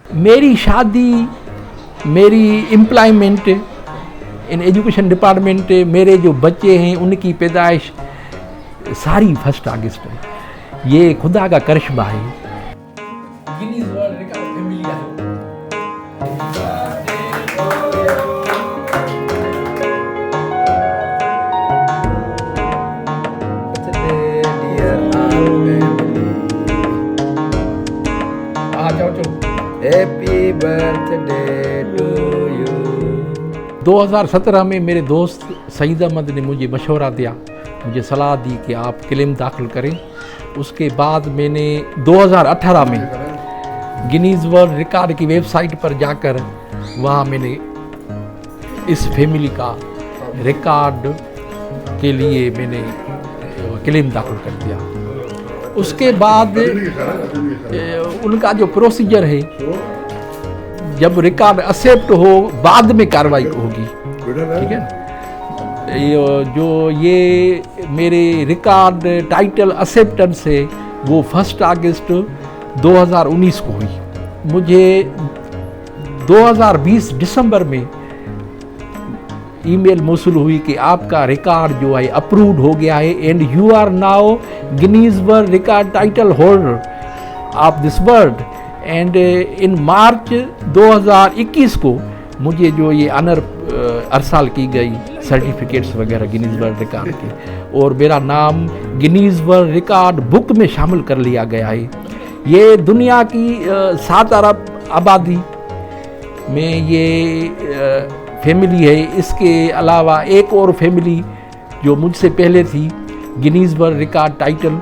मेरी शादी, मेरी एम्प्लॉयमेंट इन एजुकेशन डिपार्टमेंट, मेरे जो बच्चे हैं उनकी पैदाइश सारी 1 अगस्त है। ये खुदा का करिश्मा है। गिनीज वर्ल्ड रिकॉर्ड फैमिली है। Happy birthday to you. 2017 में मेरे दोस्त सईद अहमद ने मुझे मशवरा दिया, मुझे सलाह दी कि आप क्लेम दाखिल करें। उसके बाद मैंने 2018 में गिनीज वर्ल्ड रिकॉर्ड की वेबसाइट पर जाकर वहाँ मैंने इस फैमिली का रिकॉर्ड के लिए मैंने क्लेम दाखिल कर दिया। उसके बाद उनका जो प्रोसीजर है, जब रिकॉर्ड एक्सेप्ट हो बाद में कार्रवाई होगी, ठीक है। ये मेरे रिकॉर्ड टाइटल एक्सेप्टेंस है वो 1 अगस्त 2019 को हुई। मुझे 2020 दिसंबर में ईमेल मौसूल हुई कि आपका रिकॉर्ड जो है अप्रूव्ड हो गया है and you are now Guinness world record title holder of this world. And in March 2021 को मुझे जो ये ऑनर अरसाल की गई सर्टिफिकेट्स वगैरह गिनीज वर्ल्ड रिकॉर्ड के, और मेरा नाम गिनीज वर्ल्ड रिकॉर्ड बुक में शामिल कर लिया गया है। ये दुनिया की 7 अरब आबादी में ये फैमिली है। इसके अलावा एक और फैमिली जो मुझसे पहले थी, गिनीज वर्ल्ड रिकॉर्ड टाइटल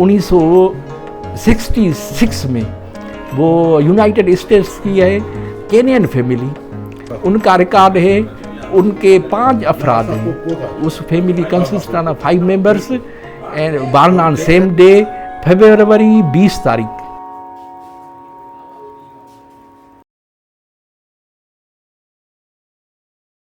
1966 में, वो यूनाइटेड स्टेट्स की है, केनियन फैमिली। उनका रिकॉर्ड है, उनके 5 अफराद हैं। उस family consist of 5 members and born on same day फरवरी 20 तारीख।